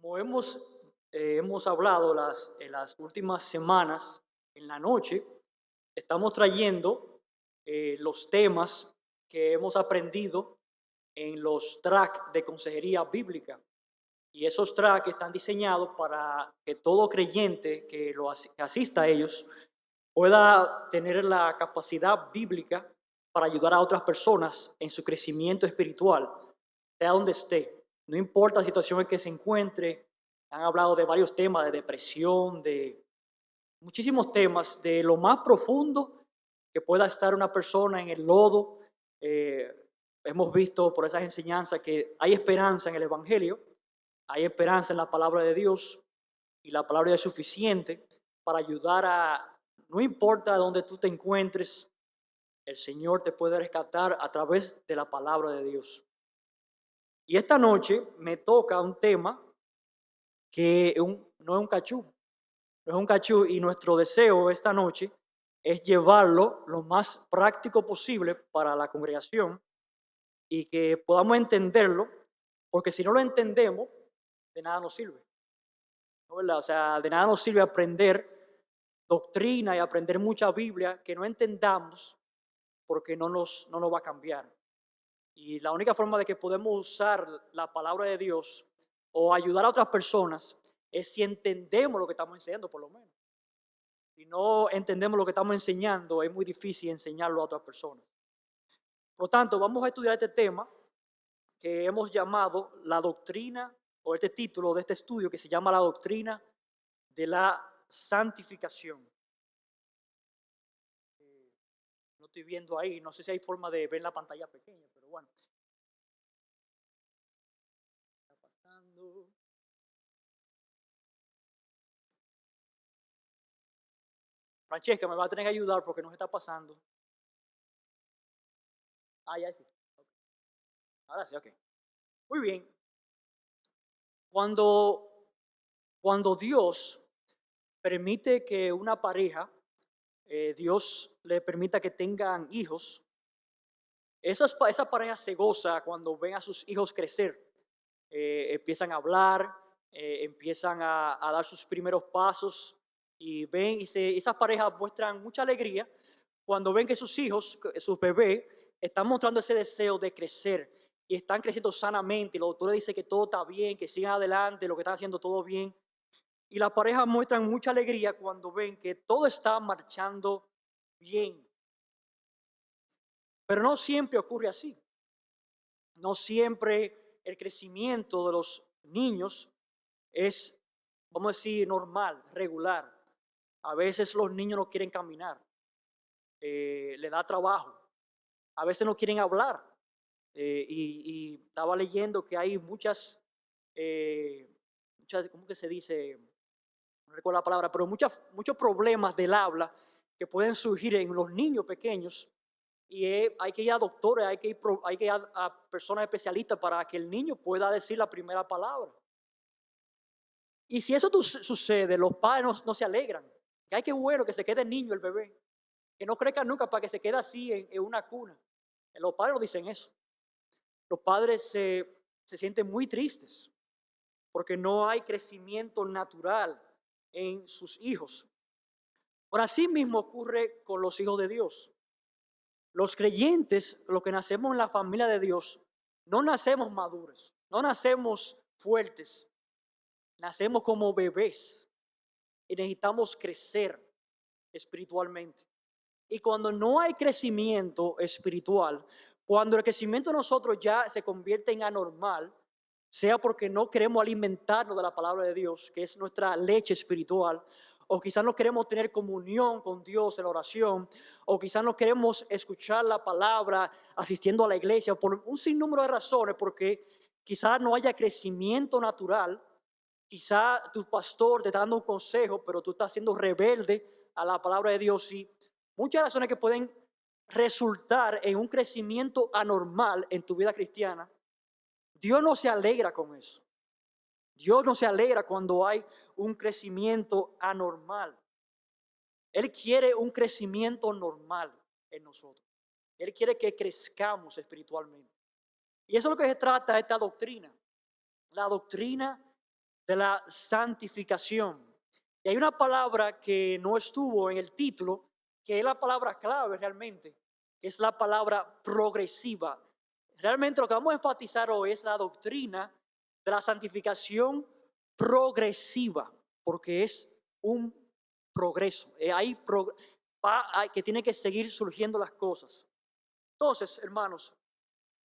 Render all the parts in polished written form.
Como hemos hablado en las últimas semanas, en la noche, estamos trayendo los temas que hemos aprendido en los tracks de consejería bíblica. Y esos tracks están diseñados para que todo creyente que asista a ellos pueda tener la capacidad bíblica para ayudar a otras personas en su crecimiento espiritual, sea donde esté. No importa la situación en que se encuentre, han hablado de varios temas, de depresión, de muchísimos temas, de lo más profundo que pueda estar una persona en el lodo. Eh, Hemos visto por esas enseñanzas que hay esperanza en el Evangelio, hay esperanza en la palabra de Dios y la palabra es suficiente para ayudar a, no importa dónde tú te encuentres, el Señor te puede rescatar a través de la palabra de Dios. Y esta noche me toca un tema que no es un cachú, no es un cachú, y nuestro deseo esta noche es llevarlo lo más práctico posible para la congregación y que podamos entenderlo, porque si no lo entendemos, de nada nos sirve, ¿no? ¿Verdad? O sea, de nada nos sirve aprender doctrina y aprender mucha Biblia que no entendamos porque no nos va a cambiar. Y la única forma de que podemos usar la palabra de Dios o ayudar a otras personas es si entendemos lo que estamos enseñando, por lo menos. Si no entendemos lo que estamos enseñando, es muy difícil enseñarlo a otras personas. Por lo tanto, vamos a estudiar este tema que hemos llamado la doctrina, o este título de este estudio que se llama la doctrina de la santificación. No estoy viendo ahí, no sé si hay forma de ver la pantalla pequeña, pero bueno. Está pasando. Francesca, me va a tener que ayudar porque nos está pasando. Ah, ya sí. Ok. Ahora sí, ok. Muy bien. Cuando, cuando Dios permite que una pareja, Dios le permita que tengan hijos, esa pareja se goza cuando ven a sus hijos crecer. Empiezan a hablar, empiezan a dar sus primeros pasos y ven, esas parejas muestran mucha alegría cuando ven que sus hijos, sus bebés, están mostrando ese deseo de crecer y están creciendo sanamente. Y los doctores dicen que todo está bien, que sigan adelante, lo que están haciendo todo bien. Y las parejas muestran mucha alegría cuando ven que todo está marchando bien. Pero no siempre ocurre así. No siempre el crecimiento de los niños es, vamos a decir, normal, regular. A veces los niños no quieren caminar, le da trabajo. A veces no quieren hablar. Y estaba leyendo que hay muchas, ¿cómo que se dice? No recuerdo la palabra, pero muchos problemas del habla que pueden surgir en los niños pequeños. Y hay que ir a doctores, hay que ir a personas especialistas para que el niño pueda decir la primera palabra. Y si eso sucede, los padres no se alegran. Que ay, qué bueno que se quede el niño, el bebé. Que no crezca nunca para que se quede así en una cuna. Los padres no dicen eso. Los padres se sienten muy tristes porque no hay crecimiento natural en sus hijos. Por así mismo ocurre con los hijos de Dios. Los creyentes, los que nacemos en la familia de Dios, no nacemos maduros, no nacemos fuertes, nacemos como bebés y necesitamos crecer espiritualmente. Y cuando no hay crecimiento espiritual, cuando el crecimiento de nosotros ya se convierte en anormal, sea porque no queremos alimentarnos de la palabra de Dios, que es nuestra leche espiritual, o quizás no queremos tener comunión con Dios en la oración, o quizás no queremos escuchar la palabra asistiendo a la iglesia, por un sinnúmero de razones, porque quizás no haya crecimiento natural, quizás tu pastor te está dando un consejo, pero tú estás siendo rebelde a la palabra de Dios, y muchas razones que pueden resultar en un crecimiento anormal en tu vida cristiana. Dios no se alegra con eso. Dios no se alegra cuando hay un crecimiento anormal. Él quiere un crecimiento normal en nosotros. Él quiere que crezcamos espiritualmente. Y eso es lo que se trata de esta doctrina. La doctrina de la santificación. Y hay una palabra que no estuvo en el título, que es la palabra clave realmente, que es la palabra progresiva. Realmente lo que vamos a enfatizar hoy es la doctrina de la santificación progresiva, porque es un progreso. Hay que tiene que seguir surgiendo las cosas. Entonces, hermanos,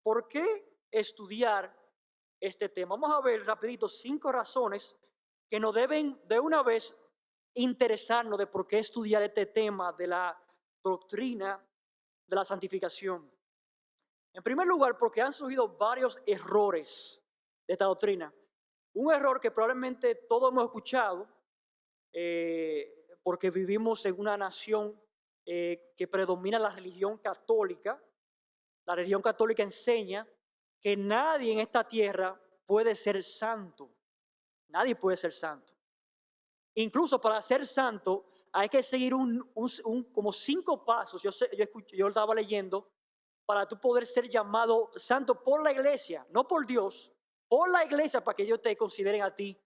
¿por qué estudiar este tema? Vamos a ver rapidito 5 razones que nos deben de una vez interesarnos de por qué estudiar este tema de la doctrina de la santificación. En primer lugar, porque han surgido varios errores de esta doctrina. Un error que probablemente todos hemos escuchado, porque vivimos en una nación que predomina la religión católica. La religión católica enseña que nadie en esta tierra puede ser santo. Nadie puede ser santo. Incluso para ser santo hay que seguir como 5 pasos. Yo estaba leyendo para tú poder ser llamado santo por la iglesia, no por Dios, por la iglesia, para que ellos te consideren a ti,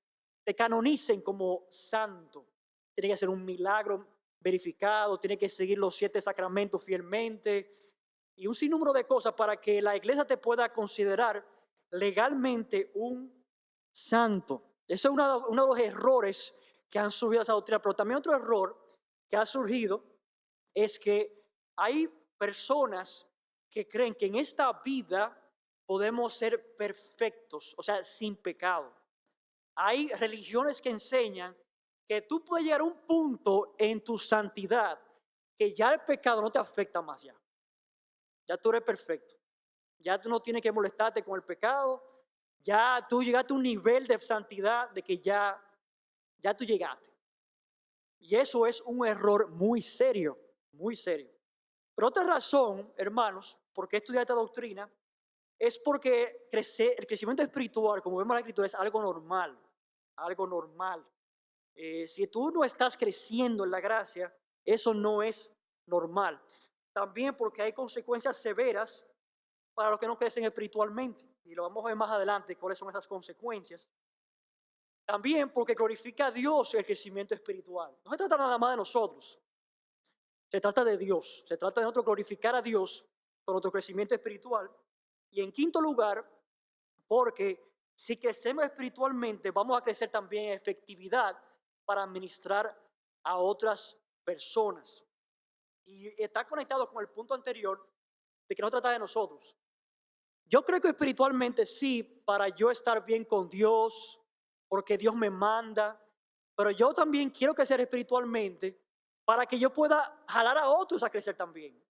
te canonicen como santo. Tiene que ser un milagro verificado, tiene que seguir los 7 sacramentos fielmente y un sinnúmero de cosas para que la iglesia te pueda considerar legalmente un santo. Eso es uno de los errores que han surgido de esa doctrina. Pero también otro error que ha surgido es que hay personas que creen que en esta vida podemos ser perfectos, o sea, sin pecado. Hay religiones que enseñan que tú puedes llegar a un punto en tu santidad que ya el pecado no te afecta más ya. Ya tú eres perfecto. Ya tú no tienes que molestarte con el pecado. Ya tú llegaste a un nivel de santidad de que ya tú llegaste. Y eso es un error muy serio, muy serio. Pero otra razón, hermanos, por qué estudiar esta doctrina, es porque el crecimiento espiritual, como vemos en la Escritura, es algo normal, algo normal. Si tú no estás creciendo en la gracia, eso no es normal. También porque hay consecuencias severas para los que no crecen espiritualmente. Y lo vamos a ver más adelante, cuáles son esas consecuencias. También porque glorifica a Dios el crecimiento espiritual. No se trata nada más de nosotros. Se trata de Dios. Se trata de nosotros glorificar a Dios con nuestro crecimiento espiritual. Y en quinto lugar, porque si crecemos espiritualmente, vamos a crecer también en efectividad para administrar a otras personas. Y está conectado con el punto anterior de que no trata de nosotros. Yo creo que espiritualmente sí, para yo estar bien con Dios, porque Dios me manda, pero yo también quiero crecer espiritualmente para que yo pueda jalar a otros a crecer también.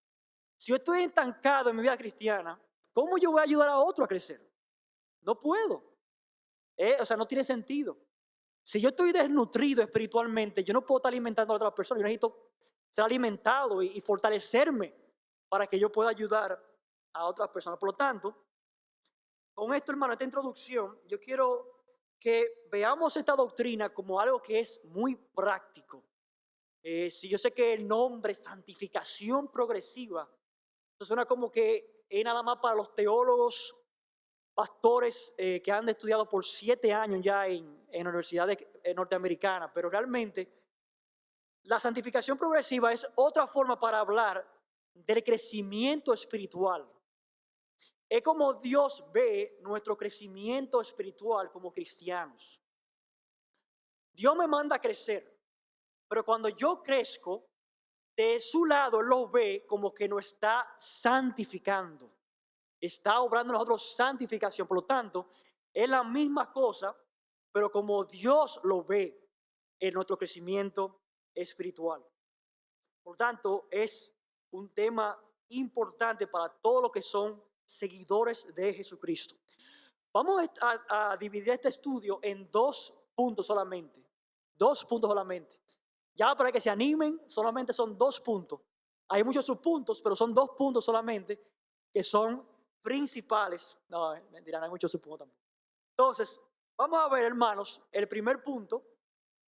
Si yo estoy estancado en mi vida cristiana, ¿cómo yo voy a ayudar a otro a crecer? No puedo. O sea, no tiene sentido. Si yo estoy desnutrido espiritualmente, yo no puedo estar alimentando a otras personas. Yo necesito ser alimentado y fortalecerme para que yo pueda ayudar a otras personas. Por lo tanto, con esto, hermano, esta introducción, yo quiero que veamos esta doctrina como algo que es muy práctico. Si yo sé que el nombre santificación progresiva, eso suena como que es nada más para los teólogos, pastores que han estudiado por 7 años ya en universidades norteamericanas, pero realmente la santificación progresiva es otra forma para hablar del crecimiento espiritual. Es como Dios ve nuestro crecimiento espiritual como cristianos. Dios me manda a crecer, pero cuando yo crezco, de su lado Él lo ve como que nos está santificando. Está obrando en nosotros santificación. Por lo tanto, es la misma cosa, pero como Dios lo ve en nuestro crecimiento espiritual. Por lo tanto, es un tema importante para todos los que son seguidores de Jesucristo. Vamos a dividir este estudio en 2 puntos solamente. 2 puntos solamente. Ya para que se animen, solamente son 2 puntos. Hay muchos subpuntos, pero son 2 puntos solamente que son principales. No, mentira, no hay muchos subpuntos tampoco. Entonces, vamos a ver, hermanos, el primer punto,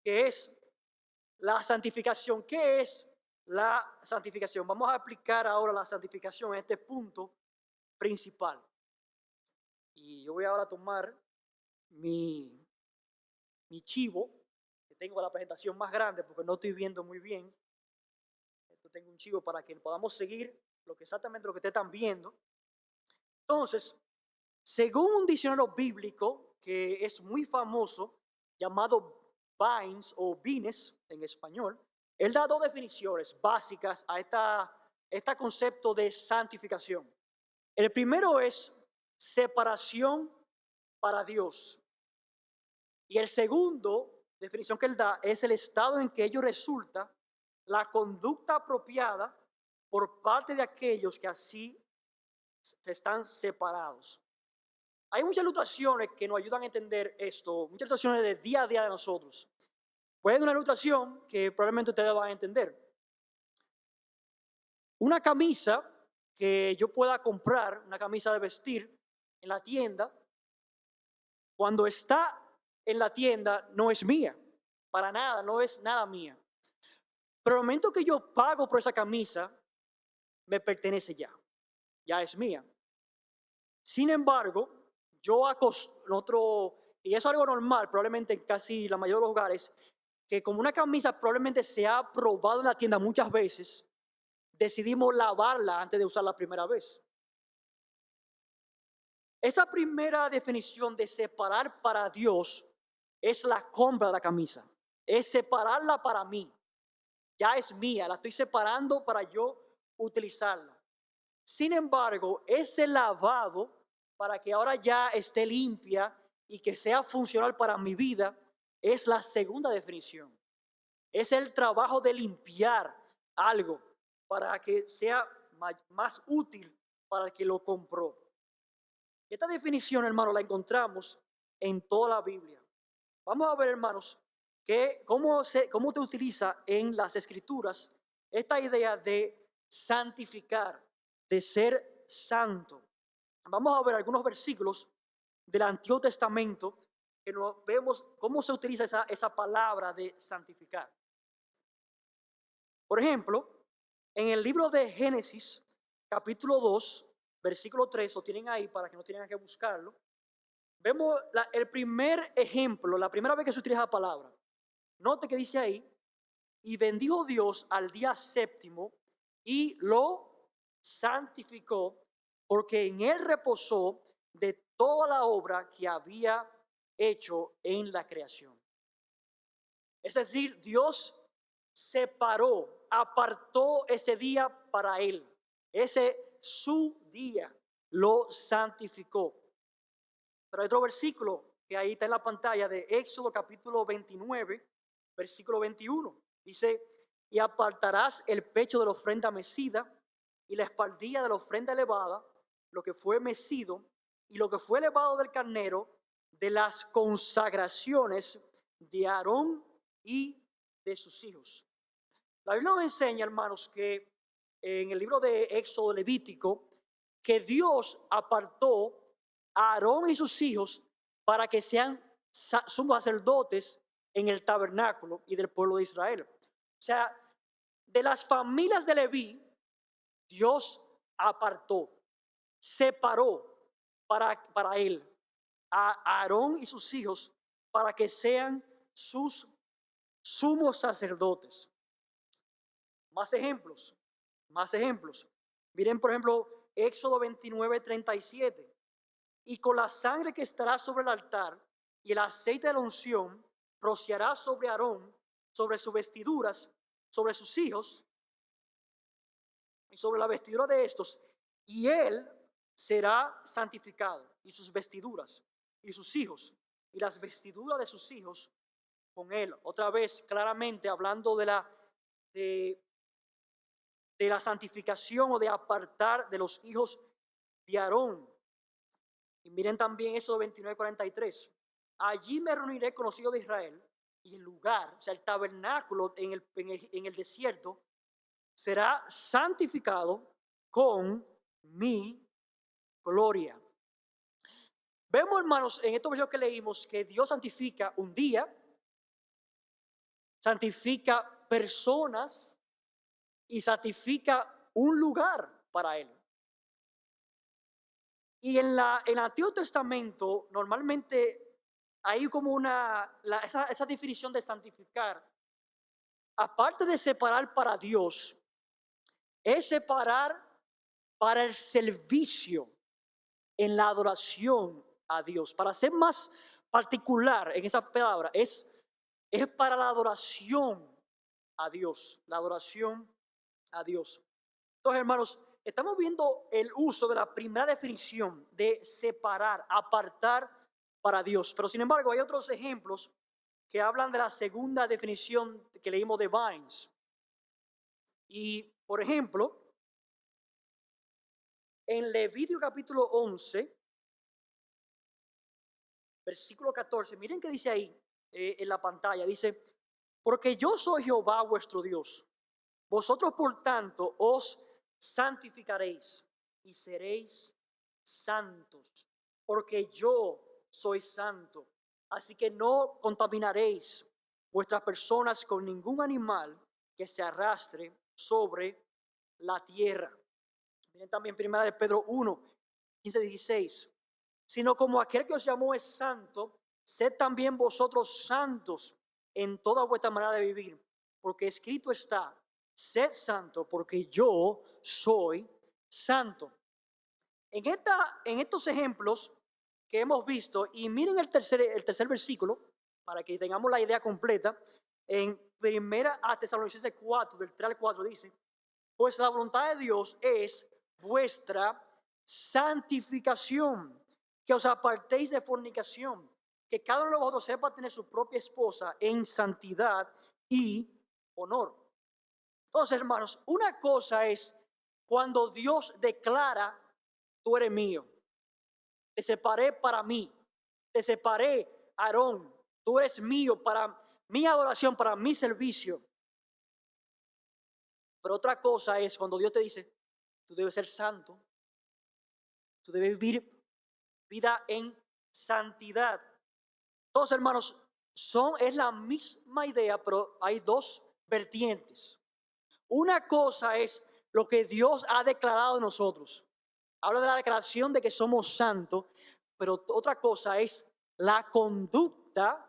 que es la santificación. ¿Qué es la santificación? Vamos a aplicar ahora la santificación en este punto principal. Y yo voy ahora a tomar mi mi chivo, que tengo la presentación más grande porque no estoy viendo muy bien. Esto tengo un chivo para que podamos seguir exactamente lo que ustedes están viendo. Entonces, según un diccionario bíblico que es muy famoso, llamado Vines o Vines en español, él da dos definiciones básicas a este concepto de santificación. El primero es separación para Dios. Y el segundo definición que él da es el estado en que ello resulta la conducta apropiada por parte de aquellos que así están separados. Hay muchas ilustraciones que nos ayudan a entender esto, muchas ilustraciones de día a día de nosotros. Puede ser una ilustración que probablemente ustedes van a entender. Una camisa que yo pueda comprar, una camisa de vestir en la tienda, cuando está en la tienda no es mía, para nada, no es nada mía. Pero el momento que yo pago por esa camisa, me pertenece ya es mía. Sin embargo, y eso es algo normal, probablemente en casi la mayoría de los lugares, que como una camisa probablemente se ha probado en la tienda muchas veces, decidimos lavarla antes de usarla la primera vez. Esa primera definición de separar para Dios es la compra de la camisa, es separarla para mí. Ya es mía, la estoy separando para yo utilizarla. Sin embargo, ese lavado para que ahora ya esté limpia y que sea funcional para mi vida es la segunda definición. Es el trabajo de limpiar algo para que sea más útil para el que lo compró. Esta definición, hermano, la encontramos en toda la Biblia. Vamos a ver, hermanos, cómo te utiliza en las Escrituras esta idea de santificar, de ser santo. Vamos a ver algunos versículos del Antiguo Testamento que vemos cómo se utiliza esa palabra de santificar. Por ejemplo, en el libro de Génesis, capítulo 2, versículo 3, lo tienen ahí para que no tengan que buscarlo. Vemos el primer ejemplo, la primera vez que se utiliza la palabra. Note que dice ahí, y bendijo Dios al día séptimo y lo santificó, porque en él reposó de toda la obra que había hecho en la creación. Es decir, Dios separó, apartó ese día para él. Ese su día lo santificó. Pero hay otro versículo que ahí está en la pantalla de Éxodo capítulo 29, versículo 21. Dice, y apartarás el pecho de la ofrenda mecida y la espaldilla de la ofrenda elevada, lo que fue mecido y lo que fue elevado del carnero, de las consagraciones de Aarón y de sus hijos. La Biblia nos enseña, hermanos, que en el libro de Éxodo Levítico, que Dios apartó a Aarón y sus hijos para que sean sumos sacerdotes en el tabernáculo y del pueblo de Israel. O sea, de las familias de Leví, Dios apartó, separó para él a Aarón y sus hijos para que sean sus sumos sacerdotes. Más ejemplos. Miren, por ejemplo, Éxodo 29, 37. Y con la sangre que estará sobre el altar y el aceite de la unción, rociará sobre Aarón, sobre sus vestiduras, sobre sus hijos y sobre la vestidura de estos, y él será santificado, y sus vestiduras, y sus hijos, y las vestiduras de sus hijos con él. Otra vez, claramente hablando de la santificación o de apartar de los hijos de Aarón. Y miren también eso 29:43. Allí me reuniré con los hijos de Israel y el lugar, o sea, el tabernáculo en el desierto, será santificado con mi gloria. Vemos, hermanos, en estos versos que leímos que Dios santifica un día, santifica personas y santifica un lugar para él. Y en el Antiguo Testamento, normalmente hay como esa definición de santificar, aparte de separar para Dios, es separar para el servicio en la adoración a Dios. Para ser más particular en esa palabra, es para la adoración a Dios, la adoración a Dios. Entonces, hermanos, estamos viendo el uso de la primera definición de separar, apartar para Dios. Pero sin embargo, hay otros ejemplos que hablan de la segunda definición que leímos de Vines. Y, por ejemplo, en Levítico capítulo 11, versículo 14, miren qué dice ahí en la pantalla. Dice, porque yo soy Jehová vuestro Dios. Vosotros, por tanto, os santificaréis y seréis santos, porque yo soy santo. Así que no contaminaréis vuestras personas con ningún animal que se arrastre sobre la tierra. Miren también primera de Pedro 1, 15, 16. Sino como aquel que os llamó es santo, sed también vosotros santos en toda vuestra manera de vivir, porque escrito está, sed santo porque yo soy santo. En estos ejemplos que hemos visto, y miren el tercer versículo, para que tengamos la idea completa, en primera a Tesalonicenses 4, del 3 al 4 dice, pues la voluntad de Dios es vuestra santificación, que os apartéis de fornicación, que cada uno de vosotros sepa tener su propia esposa en santidad y honor. Entonces, hermanos, una cosa es cuando Dios declara, tú eres mío, te separé para mí, te separé, Aarón, tú eres mío para mi adoración, para mi servicio. Pero otra cosa es cuando Dios te dice, tú debes ser santo, tú debes vivir vida en santidad. Entonces, hermanos, es la misma idea, pero hay dos vertientes. Una cosa es lo que Dios ha declarado de nosotros. Habla de la declaración de que somos santos, pero otra cosa es la conducta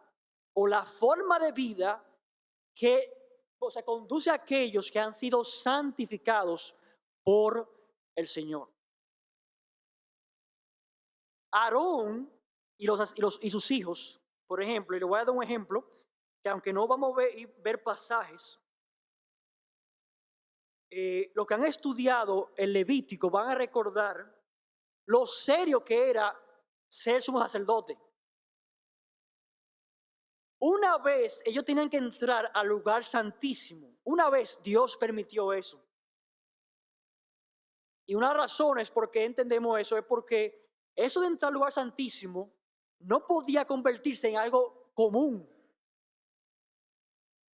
o la forma de vida que conduce a aquellos que han sido santificados por el Señor. Aarón y sus hijos, por ejemplo, y le voy a dar un ejemplo, que aunque no vamos a ver pasajes, los que han estudiado el Levítico van a recordar lo serio que era ser sumo sacerdote. Una vez ellos tenían que entrar al lugar santísimo. Una vez Dios permitió eso. Y una razón es por qué entendemos eso, es porque eso de entrar al lugar santísimo no podía convertirse en algo común.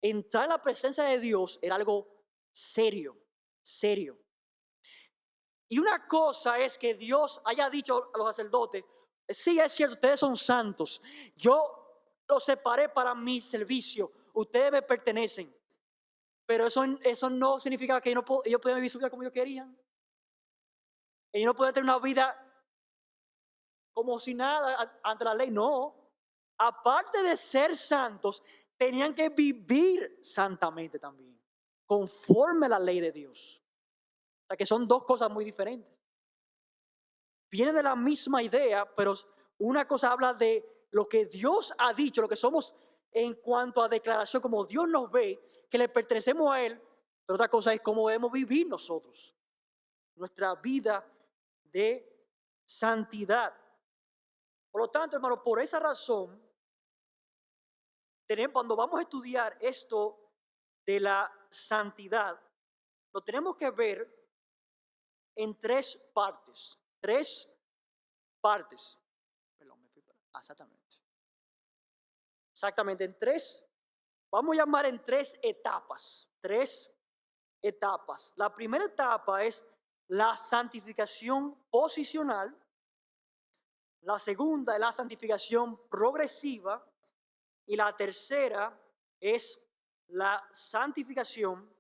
Entrar en la presencia de Dios era algo serio, serio. Y una cosa es que Dios haya dicho a los sacerdotes, sí es cierto, ustedes son santos, yo los separé para mi servicio, ustedes me pertenecen. Pero eso no significa que ellos puedan vivir su vida como ellos querían. Ellos no pueden tener una vida como si nada ante la ley, no. Aparte de ser santos, tenían que vivir santamente también, conforme a la ley de Dios. O sea que son dos cosas muy diferentes. Viene de la misma idea, pero una cosa habla de lo que Dios ha dicho, lo que somos en cuanto a declaración, como Dios nos ve, que le pertenecemos a Él, pero otra cosa es cómo debemos vivir nosotros, nuestra vida de santidad. Por lo tanto, hermano, por esa razón, cuando vamos a estudiar esto de la santidad, lo tenemos que ver en tres partes. Tres partes. Perdón, exactamente. Exactamente, vamos a llamar en tres etapas. Tres etapas. La primera etapa es la santificación posicional. La segunda es la santificación progresiva. Y la tercera es la santificación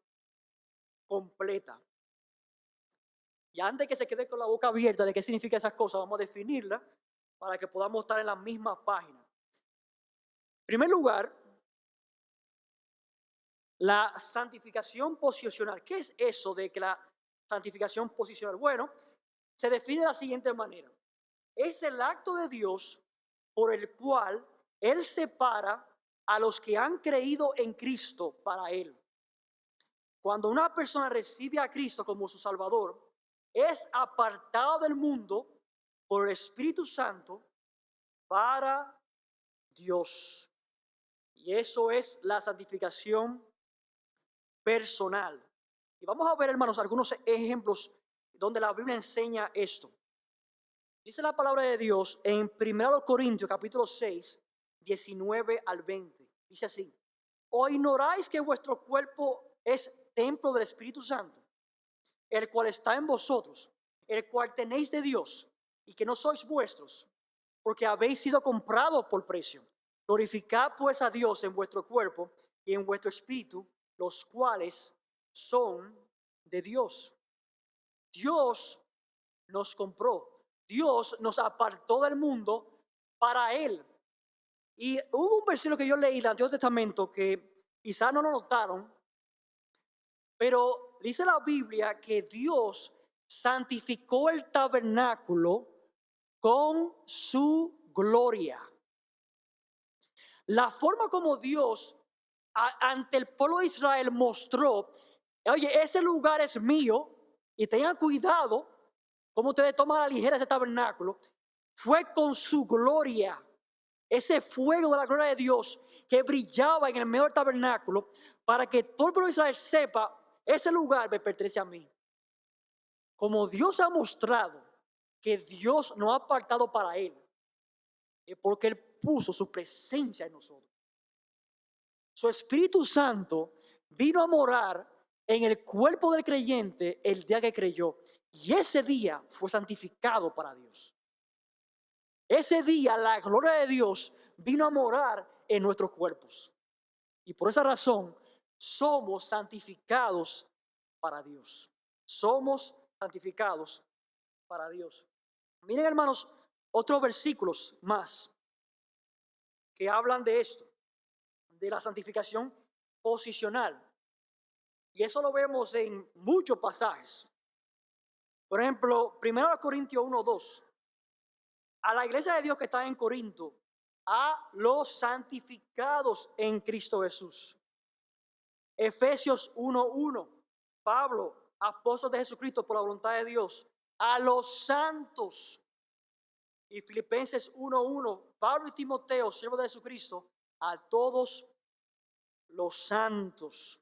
completa. Y antes que se quede con la boca abierta de qué significa esas cosas, vamos a definirla para que podamos estar en la misma página. primer lugar, la santificación posicional. ¿Qué es eso de que la santificación posicional? Bueno, se define de la siguiente manera. Es el acto de Dios por el cual Él separa a los que han creído en Cristo para Él. Cuando una persona recibe a Cristo como su Salvador, es apartado del mundo por el Espíritu Santo para Dios. Y eso es la santificación personal. Y vamos a ver, hermanos, algunos ejemplos donde la Biblia enseña esto. Dice la palabra de Dios en 1 Corintios capítulo 6, 19 al 20. Dice así: ¿o ignoráis que vuestro cuerpo es templo del Espíritu Santo, el cual está en vosotros, el cual tenéis de Dios, y que no sois vuestros, porque habéis sido comprados por precio? Glorificad pues a Dios en vuestro cuerpo y en vuestro espíritu, los cuales son de Dios. Dios nos compró. Dios nos apartó del mundo para Él. Y hubo un versículo que yo leí del Antiguo Testamento que quizás no lo notaron, pero dice la Biblia que Dios santificó el tabernáculo con su gloria. La forma como Dios ante el pueblo de Israel mostró: oye, ese lugar es mío y tengan cuidado como ustedes toman a la ligera ese tabernáculo, fue con su gloria. Ese fuego de la gloria de Dios que brillaba en el medio del tabernáculo, para que todo el pueblo de Israel sepa: ese lugar me pertenece a mí. Como Dios ha mostrado que Dios nos ha apartado para Él, es porque Él puso su presencia en nosotros. Su Espíritu Santo vino a morar en el cuerpo del creyente el día que creyó. Y ese día fue santificado para Dios. Ese día la gloria de Dios vino a morar en nuestros cuerpos. Y por esa razón somos santificados para Dios. Somos santificados para Dios. Miren, hermanos, otros versículos más que hablan de esto, de la santificación posicional. Y eso lo vemos en muchos pasajes. Por ejemplo, 1 Corintios 1:2. A la iglesia de Dios que está en Corinto, a los santificados en Cristo Jesús. Efesios 1:1. Pablo, apóstol de Jesucristo por la voluntad de Dios, a los santos. Y Filipenses 1:1. Pablo y Timoteo, siervos de Jesucristo, a todos los santos.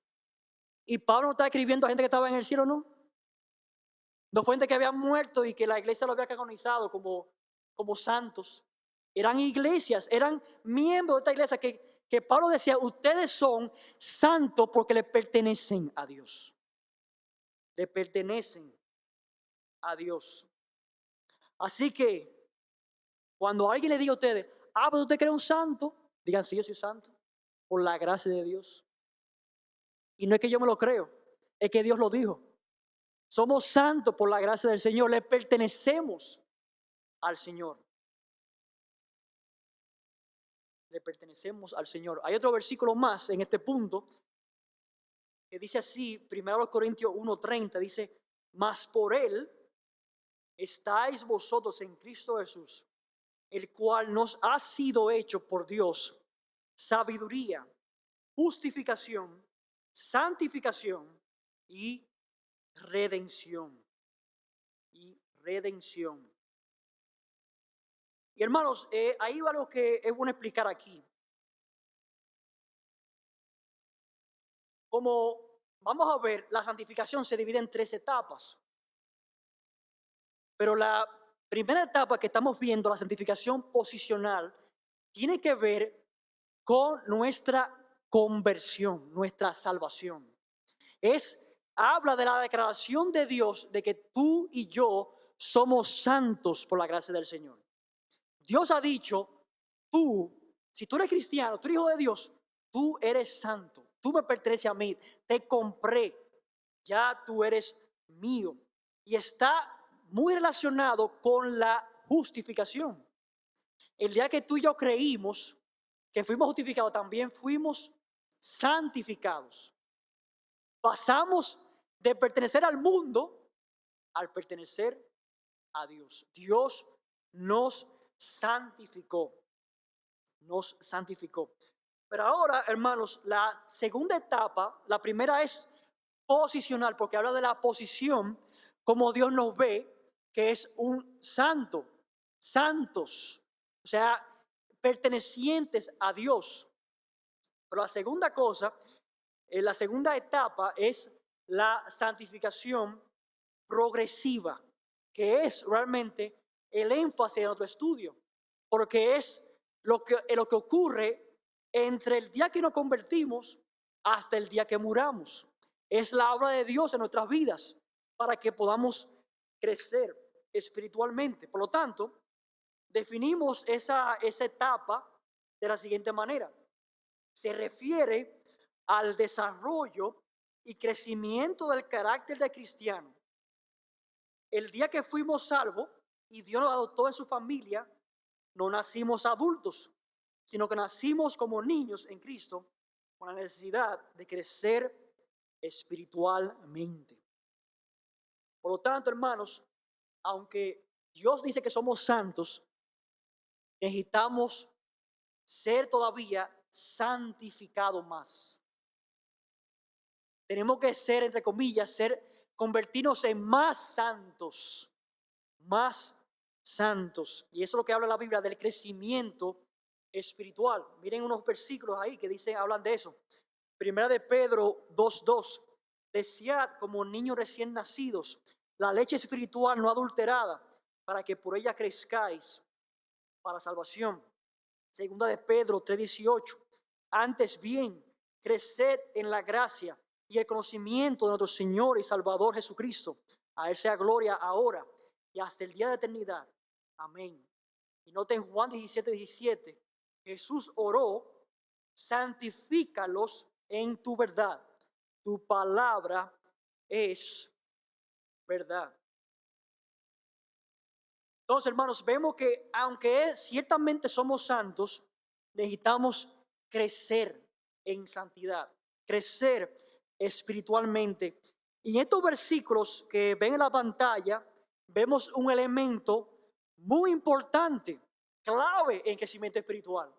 Y Pablo no está escribiendo a gente que estaba en el cielo, ¿no? No fue gente que había muerto y que la iglesia lo había canonizado como santos. Eran iglesias, eran miembros de esta iglesia que Pablo decía: ustedes son santos porque le pertenecen a Dios. Le pertenecen a Dios. Así que cuando alguien le diga a ustedes: pero usted cree un santo, digan: sí, yo soy santo por la gracia de Dios. Y no es que yo me lo creo, es que Dios lo dijo. Somos santos por la gracia del Señor, le pertenecemos al Señor. Le pertenecemos al Señor. Hay otro versículo más en este punto que dice así, 1 Corintios 1:30, dice: mas por Él estáis vosotros en Cristo Jesús, el cual nos ha sido hecho por Dios sabiduría, justificación, santificación y redención. Y redención. Y hermanos, hay algo que es bueno explicar aquí. Como vamos a ver, la santificación se divide en 3 etapas. Pero la primera etapa que estamos viendo, la santificación posicional, tiene que ver con nuestra conversión, nuestra salvación. Habla de la declaración de Dios de que tú y yo somos santos por la gracia del Señor. Dios ha dicho: si tú eres cristiano, tú eres hijo de Dios, tú eres santo, tú me perteneces a mí, te compré, ya tú eres mío. Y está muy relacionado con la justificación. El día que tú y yo creímos, que fuimos justificados, también fuimos santificados. Pasamos de pertenecer al mundo al pertenecer a Dios. Dios nos santificó. Nos santificó. Pero ahora, hermanos, la segunda etapa, la primera es posicional, porque habla de la posición, como Dios nos ve, que es un santo, santos, o sea, pertenecientes a Dios. Pero la segunda cosa, la segunda etapa es la santificación progresiva, que es realmente el énfasis de nuestro estudio, porque es lo que ocurre entre el día que nos convertimos hasta el día que muramos. Es la obra de Dios en nuestras vidas para que podamos crecer espiritualmente. Por lo tanto, definimos esa etapa de la siguiente manera. Se refiere al desarrollo y crecimiento del carácter de cristiano. El día que fuimos salvos y Dios nos adoptó en su familia, no nacimos adultos, sino que nacimos como niños en Cristo con la necesidad de crecer espiritualmente. Por lo tanto, hermanos, aunque Dios dice que somos santos, necesitamos ser todavía santificados más. Tenemos que ser, entre comillas, convertirnos en más santos, más santos. Y eso es lo que habla la Biblia del crecimiento espiritual. Miren unos versículos ahí que dicen, hablan de eso. Primera de Pedro 2:2. Desead como niños recién nacidos la leche espiritual no adulterada, para que por ella crezcáis para salvación. Segunda de Pedro 3:18. Antes bien, creced en la gracia y el conocimiento de nuestro Señor y Salvador Jesucristo. A Él sea gloria ahora y hasta el día de eternidad. Amén. Y noten Juan 17:17. Jesús oró, santifícalos en tu verdad. Tu palabra es verdad. Entonces, hermanos, vemos que aunque ciertamente somos santos, necesitamos crecer en santidad, crecer espiritualmente. Y en estos versículos que ven en la pantalla, vemos un elemento muy importante, clave en crecimiento espiritual.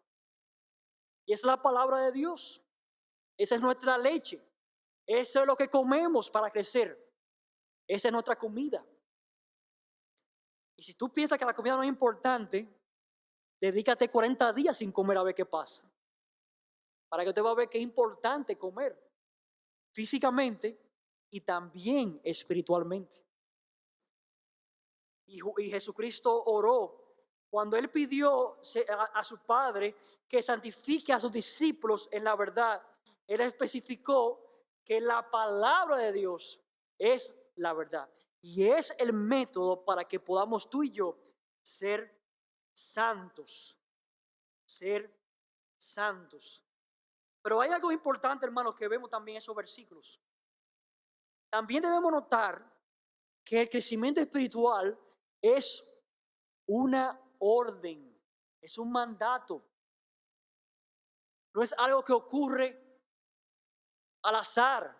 Y es la palabra de Dios. Esa es nuestra leche. Eso es lo que comemos para crecer. Esa es nuestra comida. Y si tú piensas que la comida no es importante, dedícate 40 días sin comer a ver qué pasa. Para que usted va a ver que es importante comer físicamente y también espiritualmente. Y Jesucristo oró cuando Él pidió a su Padre que santifique a sus discípulos en la verdad. Él especificó que la palabra de Dios es la verdad. Y es el método para que podamos tú y yo ser santos. Ser santos. Pero hay algo importante, hermanos, que vemos también en esos versículos. También debemos notar que el crecimiento espiritual es una orden, es un mandato. No es algo que ocurre al azar.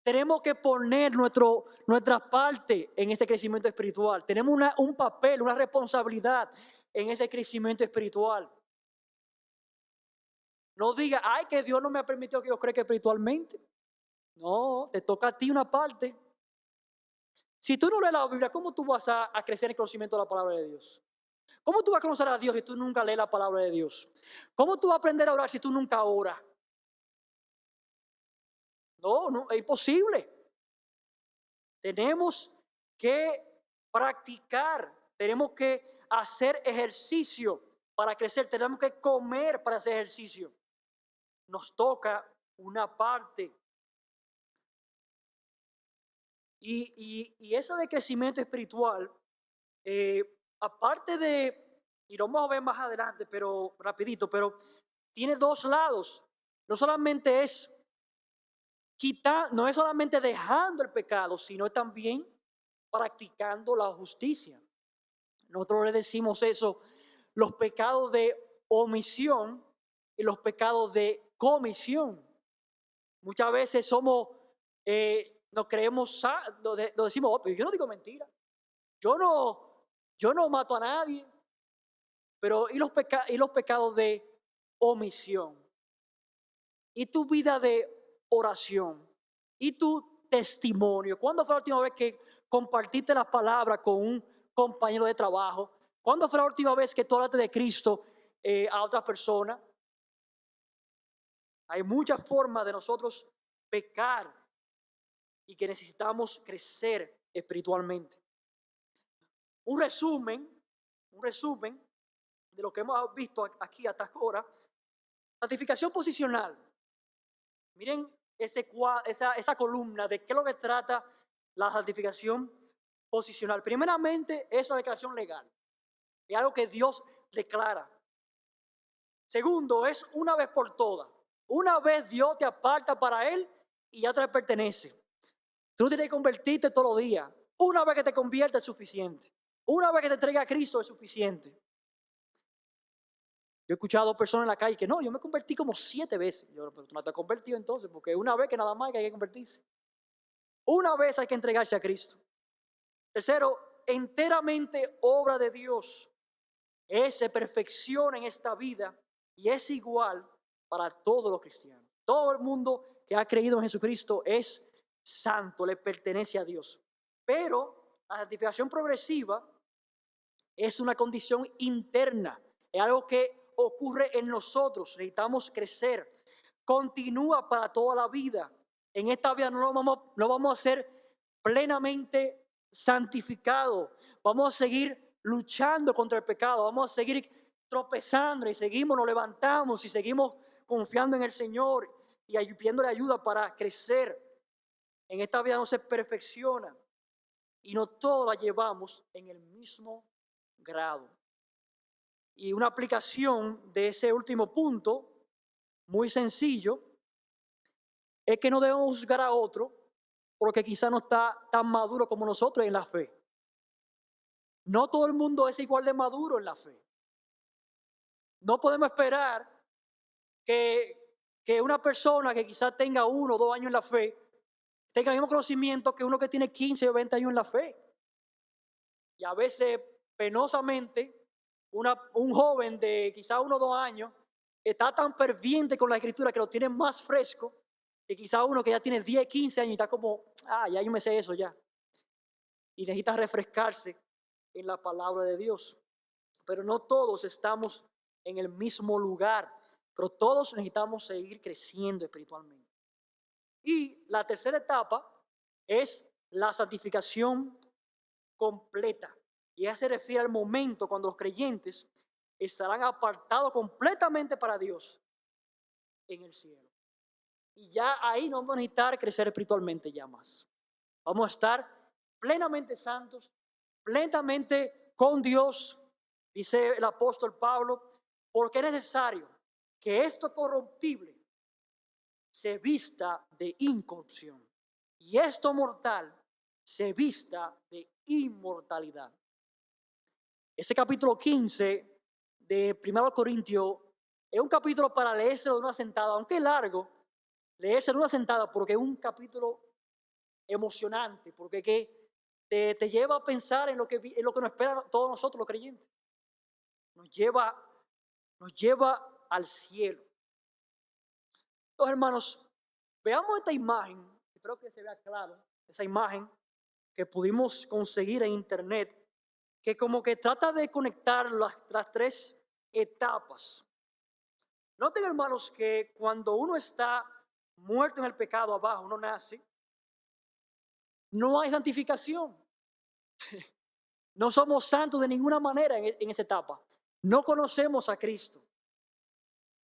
Tenemos que poner nuestra parte en ese crecimiento espiritual. Tenemos un papel, una responsabilidad en ese crecimiento espiritual. No diga, ay, que Dios no me ha permitido que yo crezca espiritualmente. No, te toca a ti una parte. Si tú no lees la Biblia, ¿cómo tú vas a crecer en el conocimiento de la palabra de Dios? ¿Cómo tú vas a conocer a Dios si tú nunca lees la palabra de Dios? ¿Cómo tú vas a aprender a orar si tú nunca oras? No, es imposible. Tenemos que practicar, tenemos que hacer ejercicio para crecer, tenemos que comer para hacer ejercicio. Nos toca una parte. Y eso de crecimiento espiritual, aparte de, y lo vamos a ver más adelante, pero rapidito, pero tiene dos lados. No solamente es no es solamente dejando el pecado, sino también practicando la justicia. Nosotros le decimos eso, los pecados de omisión y los pecados de comisión. Muchas veces nos creemos, nos decimos, oh, pero yo no digo mentira, yo no mato a nadie, pero y los pecados de omisión? ¿Y tu vida de oración? ¿Y tu testimonio? ¿Cuándo fue la última vez que compartiste las palabras con un compañero de trabajo? ¿Cuándo fue la última vez que tú hablaste de Cristo a otras personas? Hay muchas formas de nosotros pecar y que necesitamos crecer espiritualmente. Un resumen de lo que hemos visto aquí hasta ahora. Santificación posicional. Miren esa columna de qué es lo que trata la santificación posicional. Primeramente, es una declaración legal. Es algo que Dios declara. Segundo, es una vez por todas. Una vez Dios te aparta para Él y ya te le pertenece. Tú tienes que convertirte todos los días. Una vez que te conviertes es suficiente. Una vez que te entrega a Cristo es suficiente. Yo he escuchado personas en la calle que no, yo me convertí como 7 veces. Yo, pero tú no te has convertido entonces, porque una vez que nada más que hay que convertirse. Una vez hay que entregarse a Cristo. Tercero, enteramente obra de Dios. Se perfecciona en esta vida y es igual para todos los cristianos. Todo el mundo que ha creído en Jesucristo es santo, le pertenece a Dios. Pero la santificación progresiva es una condición interna, es algo que ocurre en nosotros, necesitamos crecer. Continúa para toda la vida. En esta vida no vamos a ser plenamente santificados. Vamos a seguir luchando contra el pecado, vamos a seguir tropezando y nos levantamos y seguimos confiando en el Señor y pidiéndole ayuda para crecer. En esta vida no se perfecciona y no todos la llevamos en el mismo grado. Y una aplicación de ese último punto, muy sencillo, es que no debemos juzgar a otro porque quizá no está tan maduro como nosotros en la fe. No todo el mundo es igual de maduro en la fe. No podemos esperar que una persona que quizá tenga 1 o 2 años en la fe tenga el mismo conocimiento que uno que tiene 15 o 20 años en la fe. Y a veces, penosamente, un joven de quizá 1 o 2 años está tan ferviente con la escritura que lo tiene más fresco que quizá uno que ya tiene 10, 15 años y está como, ya yo me sé eso ya. Y necesita refrescarse en la palabra de Dios. Pero no todos estamos en el mismo lugar, pero todos necesitamos seguir creciendo espiritualmente. Y la tercera etapa es la santificación completa. Y ella se refiere al momento cuando los creyentes estarán apartados completamente para Dios en el cielo. Y ya ahí no vamos a necesitar crecer espiritualmente ya más. Vamos a estar plenamente santos, plenamente con Dios, dice el apóstol Pablo, porque es necesario que esto corruptible se vista de incorrupción y esto mortal se vista de inmortalidad. Ese capítulo 15 de 1 Corintios es un capítulo para leerse de una sentada, aunque es largo, leerse de una sentada porque es un capítulo emocionante, porque te lleva a pensar en lo que nos espera a todos nosotros los creyentes. Nos lleva al cielo. Entonces, hermanos, veamos esta imagen, espero que se vea claro, esa imagen que pudimos conseguir en internet, que como que trata de conectar las 3 etapas. Noten, hermanos, que cuando uno está muerto en el pecado abajo, uno nace, no hay santificación. No somos santos de ninguna manera en esa etapa. No conocemos a Cristo.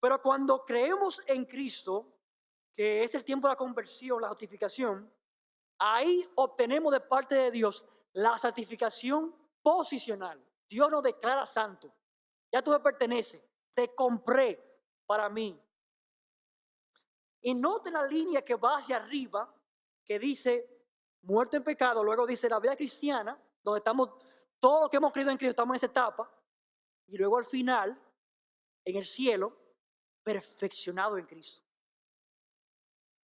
Pero cuando creemos en Cristo, que es el tiempo de la conversión, la justificación, ahí obtenemos de parte de Dios la santificación posicional. Dios nos declara santo. Ya tú me perteneces. Te compré para mí. Y note la línea que va hacia arriba, que dice muerto en pecado, luego dice la vida cristiana, donde estamos, todos los que hemos creído en Cristo estamos en esa etapa, y luego al final en el cielo, perfeccionado en Cristo.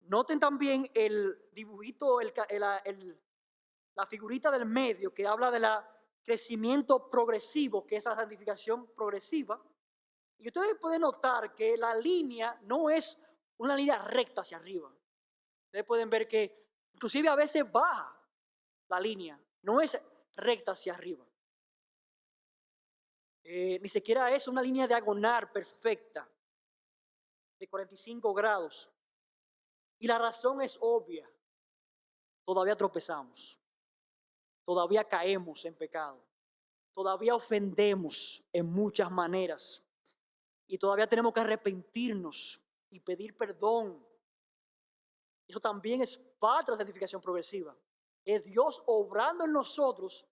Noten también el dibujito, la figurita del medio que habla del crecimiento progresivo, que es la santificación progresiva. Y ustedes pueden notar que la línea no es una línea recta hacia arriba. Ustedes pueden ver que inclusive a veces baja la línea, no es recta hacia arriba. Ni siquiera es una línea diagonal perfecta de 45 grados. Y la razón es obvia. Todavía tropezamos. Todavía caemos en pecado. Todavía ofendemos en muchas maneras. Y todavía tenemos que arrepentirnos y pedir perdón. Eso también es parte de la santificación progresiva. Es Dios obrando en nosotros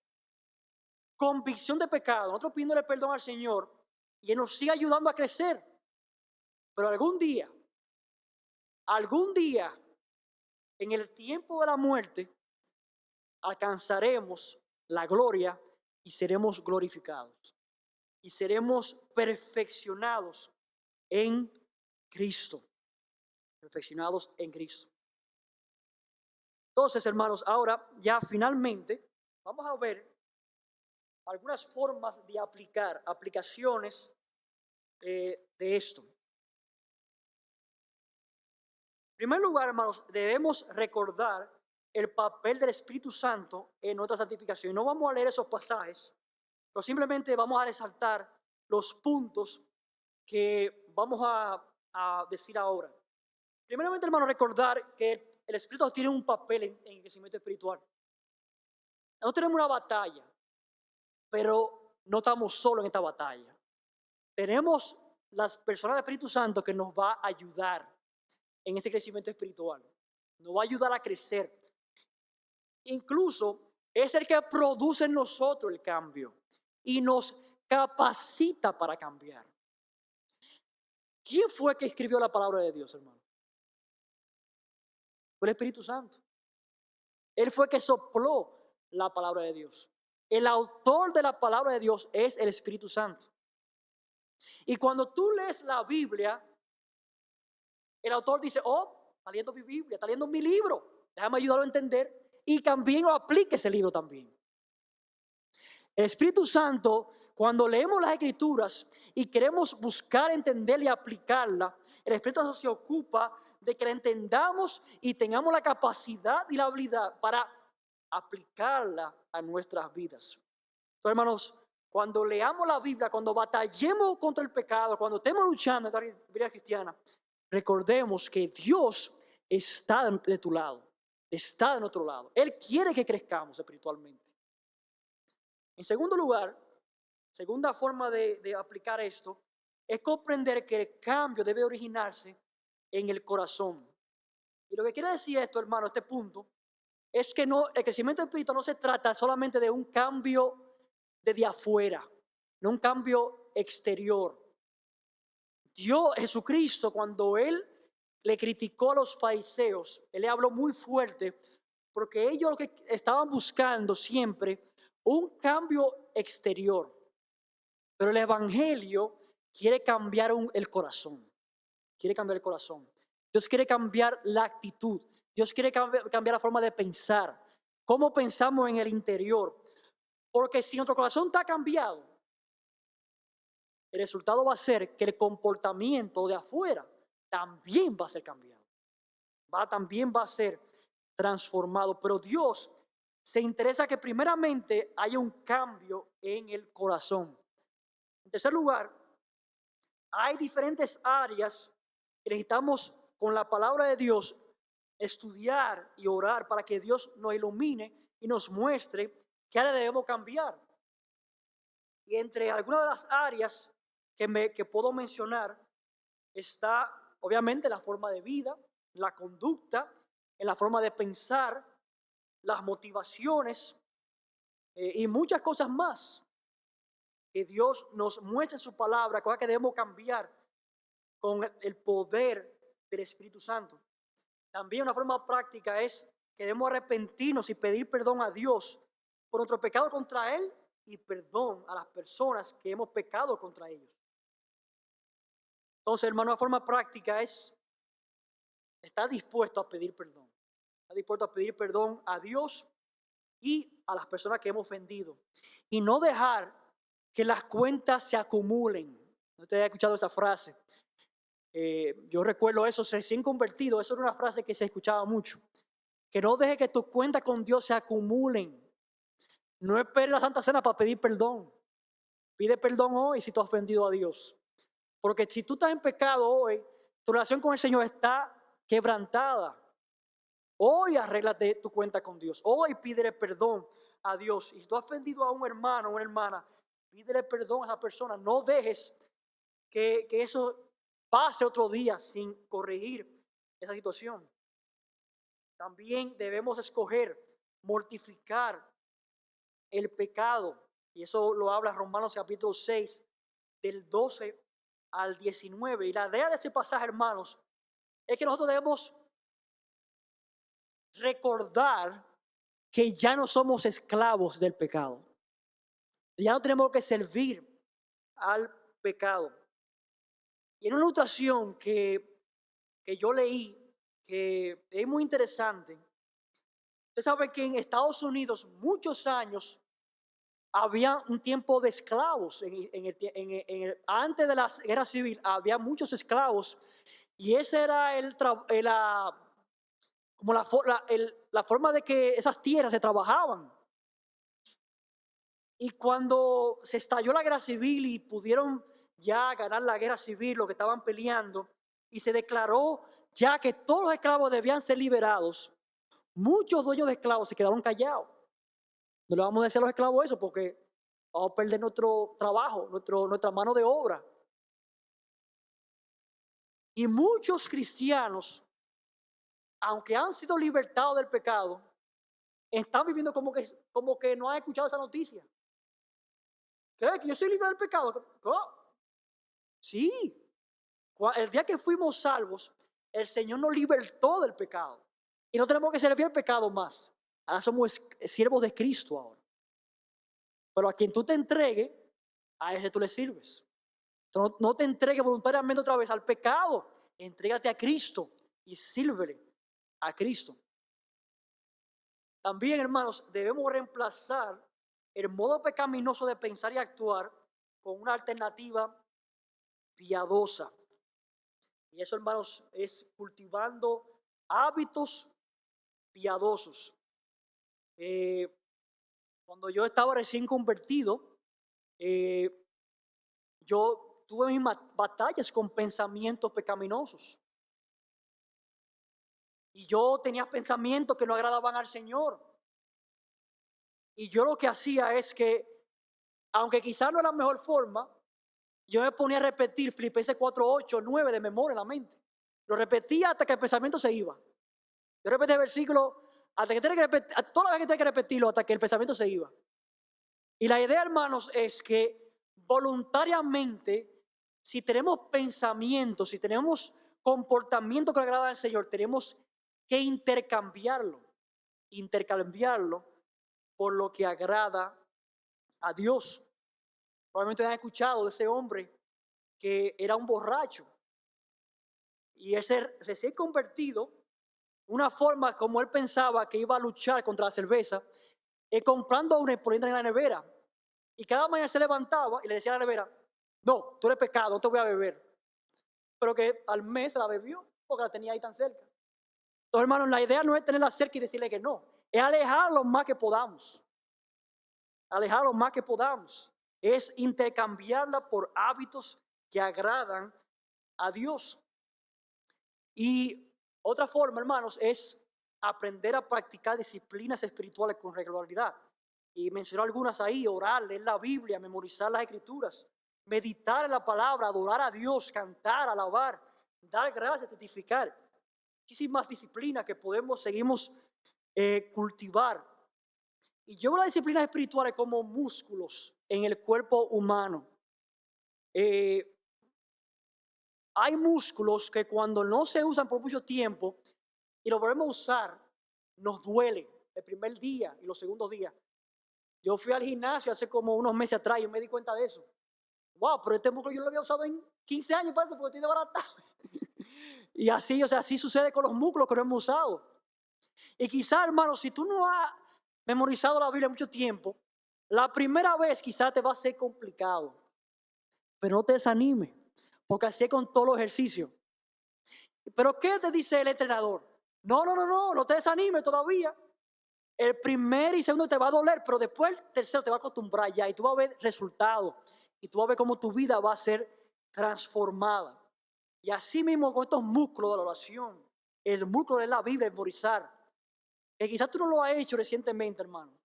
convicción de pecado, nosotros pidiéndole perdón al Señor y Él nos sigue ayudando a crecer. Pero algún día, en el tiempo de la muerte, alcanzaremos la gloria y seremos glorificados. Y seremos perfeccionados en Cristo. Perfeccionados en Cristo. Entonces, hermanos, ahora ya finalmente vamos a ver algunas formas de aplicaciones de esto. En primer lugar, hermanos, debemos recordar el papel del Espíritu Santo en nuestra santificación. No vamos a leer esos pasajes, pero simplemente vamos a resaltar los puntos que vamos a decir ahora. Primeramente, hermanos, recordar que el Espíritu tiene un papel en el crecimiento espiritual. Nosotros tenemos una batalla, pero no estamos solos en esta batalla. Tenemos las personas del Espíritu Santo que nos va a ayudar en ese crecimiento espiritual. Nos va a ayudar a crecer. Incluso es el que produce en nosotros el cambio y nos capacita para cambiar. ¿Quién fue que escribió la palabra de Dios, hermano? Fue el Espíritu Santo. Él fue que sopló la palabra de Dios. El autor de la palabra de Dios es el Espíritu Santo. Y cuando tú lees la Biblia, el autor dice, oh, está leyendo mi Biblia, está leyendo mi libro. Déjame ayudarlo a entender y también aplique ese libro también. El Espíritu Santo, cuando leemos las Escrituras y queremos buscar, entender y aplicarla, el Espíritu Santo se ocupa de que la entendamos y tengamos la capacidad y la habilidad para aplicarla a nuestras vidas. Entonces, hermanos, cuando leamos la Biblia, cuando batallemos contra el pecado, cuando estemos luchando en la vida cristiana, recordemos que Dios está de tu lado, está de nuestro lado. Él quiere que crezcamos espiritualmente. En segundo lugar, segunda forma de aplicar esto, es comprender que el cambio debe originarse en el corazón. Y lo que quiere decir esto, hermano, este punto, es que el crecimiento espiritual no se trata solamente de un cambio desde afuera, no un cambio exterior. Dios, Jesucristo, cuando Él le criticó a los fariseos, Él le habló muy fuerte, porque ellos lo que estaban buscando siempre, un cambio exterior. Pero el Evangelio quiere cambiar el corazón. Quiere cambiar el corazón. Dios quiere cambiar la actitud. Dios quiere cambiar la forma de pensar. Cómo pensamos en el interior. Porque si nuestro corazón está cambiado, el resultado va a ser que el comportamiento de afuera también va a ser cambiado. También va a ser transformado. Pero Dios se interesa que primeramente haya un cambio en el corazón. En tercer lugar, hay diferentes áreas que necesitamos con la palabra de Dios estudiar y orar para que Dios nos ilumine y nos muestre qué área debemos cambiar. Y entre algunas de las áreas que puedo mencionar está obviamente la forma de vida, la conducta, en la forma de pensar, las motivaciones y muchas cosas más que Dios nos muestra en su palabra, cosas que debemos cambiar con el poder del Espíritu Santo. También una forma práctica es que debemos arrepentirnos y pedir perdón a Dios por nuestro pecado contra Él y perdón a las personas que hemos pecado contra ellos. Entonces, hermano, la forma práctica es estar dispuesto a pedir perdón. Estar dispuesto a pedir perdón a Dios y a las personas que hemos ofendido. Y no dejar que las cuentas se acumulen. Usted ha escuchado esa frase. Yo recuerdo eso, recién convertido, eso era una frase que se escuchaba mucho. Que no deje que tus cuentas con Dios se acumulen. No esperes la Santa Cena para pedir perdón. Pide perdón hoy si tú has ofendido a Dios. Porque si tú estás en pecado hoy, tu relación con el Señor está quebrantada. Hoy arréglate tu cuenta con Dios. Hoy pídele perdón a Dios. Y si tú has ofendido a un hermano o una hermana, pídele perdón a esa persona. No dejes que eso pase otro día sin corregir esa situación. También debemos escoger mortificar el pecado. Y eso lo habla Romanos capítulo 6, del 12 al 19. Y la idea de ese pasaje, hermanos, es que nosotros debemos recordar que ya no somos esclavos del pecado. Ya no tenemos que servir al pecado. Y en una ilustración que yo leí, que es muy interesante, usted sabe que en Estados Unidos muchos años había un tiempo de esclavos. Antes de la guerra civil había muchos esclavos y ese era como la forma de que esas tierras se trabajaban. Y cuando se estalló la guerra civil y pudieron ya ganar la guerra civil, los que estaban peleando, y se declaró ya que todos los esclavos debían ser liberados, muchos dueños de esclavos se quedaron callados. No le vamos a decir a los esclavos eso porque vamos a perder nuestro trabajo, nuestra mano de obra. Y muchos cristianos, aunque han sido libertados del pecado, están viviendo como que no han escuchado esa noticia. ¿Qué? ¿Que yo soy libre del pecado? ¿Cómo? Sí. El día que fuimos salvos, el Señor nos libertó del pecado. Y no tenemos que servir al pecado más. Ahora somos siervos de Cristo ahora. Pero a quien tú te entregues, a ese tú le sirves. No te entregues voluntariamente otra vez al pecado. Entrégate a Cristo y sírvele a Cristo. También, hermanos, debemos reemplazar el modo pecaminoso de pensar y actuar con una alternativa piadosa. Y eso, hermanos, es cultivando hábitos piadosos. Cuando yo estaba recién convertido, yo tuve mis batallas con pensamientos pecaminosos. Y yo tenía pensamientos que no agradaban al Señor. Y yo lo que hacía es que, aunque quizás no era la mejor forma, yo me ponía a repetir Filipenses 4, 8, 9 de memoria en la mente. Lo repetía hasta que el pensamiento se iba. Yo repetía el versículo hasta que tenía que repetir, toda la vez que tenía que repetirlo hasta que el pensamiento se iba. Y la idea, hermanos, es que voluntariamente, si tenemos pensamientos, si tenemos comportamiento que le agrada al Señor, tenemos que intercambiarlo por lo que agrada a Dios. Probablemente han escuchado de ese hombre que era un borracho. Y ese recién convertido, una forma como él pensaba que iba a luchar contra la cerveza, es comprando una y poniéndola en la nevera. Y cada mañana se levantaba y le decía a la nevera, no, tú eres pecado, no te voy a beber. Pero que al mes se la bebió porque la tenía ahí tan cerca. Entonces, hermanos, la idea no es tenerla cerca y decirle que no, es alejarlo más que podamos. Alejarlo más que podamos. Es intercambiarla por hábitos que agradan a Dios. Y otra forma, hermanos, es aprender a practicar disciplinas espirituales con regularidad. Y mencioné algunas ahí: orar, leer la Biblia, memorizar las Escrituras, meditar en la palabra, adorar a Dios, cantar, alabar, dar gracias, testificar. Muchísimas disciplinas que seguimos cultivar. Y yo veo las disciplinas espirituales como músculos en el cuerpo humano. Hay músculos que cuando no se usan por mucho tiempo y los volvemos a usar, nos duele el primer día y los segundos días. Yo fui al gimnasio hace como unos meses atrás y me di cuenta de eso. wow, pero este músculo yo lo había usado en 15 años, parece, porque estoy desbaratado. Y así, o sea, así sucede con los músculos que no hemos usado. Y quizá, hermano, si tú no has memorizado la Biblia mucho tiempo, la primera vez quizá te va a ser complicado. Pero no te desanimes, porque así es con todos los ejercicios. ¿Pero qué te dice el entrenador? No te desanimes todavía. El primer y segundo te va a doler, pero después el tercero te va a acostumbrar ya y tú vas a ver resultados y tú vas a ver cómo tu vida va a ser transformada. Y así mismo con estos músculos de la oración, el músculo de la Biblia, memorizar, que quizás tú no lo has hecho recientemente, hermano.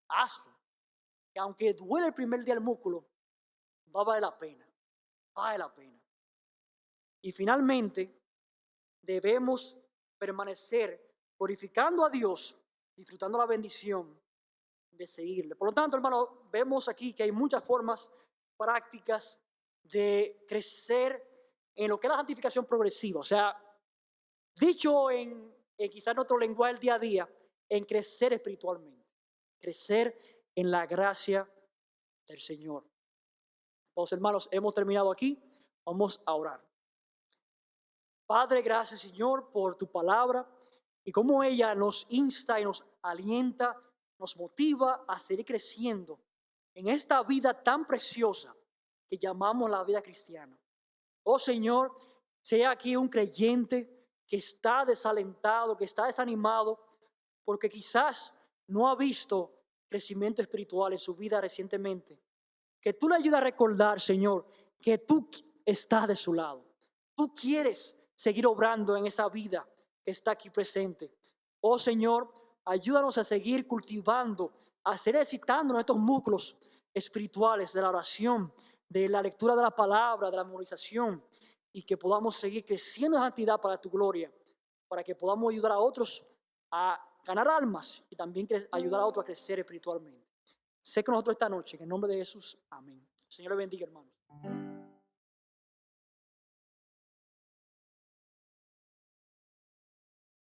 Hazlo. Que aunque duele el primer día el músculo, va a valer la pena. Vale la pena. Y finalmente, debemos permanecer glorificando a Dios, disfrutando la bendición de seguirle. Por lo tanto, hermano, vemos aquí que hay muchas formas prácticas de crecer en lo que es la santificación progresiva. O sea, dicho en quizás nuestro lenguaje del día a día, en crecer espiritualmente, crecer en la gracia del Señor. Entonces, hermanos, hemos terminado aquí. Vamos a orar. Padre, gracias, Señor, por tu palabra y cómo ella nos insta y nos alienta, nos motiva a seguir creciendo en esta vida tan preciosa que llamamos la vida cristiana. Oh Señor, sea aquí un creyente que está desalentado, que está desanimado, porque quizás no ha visto crecimiento espiritual en su vida recientemente. Que tú le ayudes a recordar, Señor, que tú estás de su lado. Tú quieres seguir obrando en esa vida que está aquí presente. Oh Señor, ayúdanos a seguir cultivando, a seguir ejercitando nuestros músculos espirituales de la oración, de la lectura de la palabra, de la memorización, y que podamos seguir creciendo en santidad para tu gloria, para que podamos ayudar a otros a ganar almas y también ayudar a otros a crecer espiritualmente. Sé con nosotros esta noche, en el nombre de Jesús, amén. Señor le bendiga, hermanos.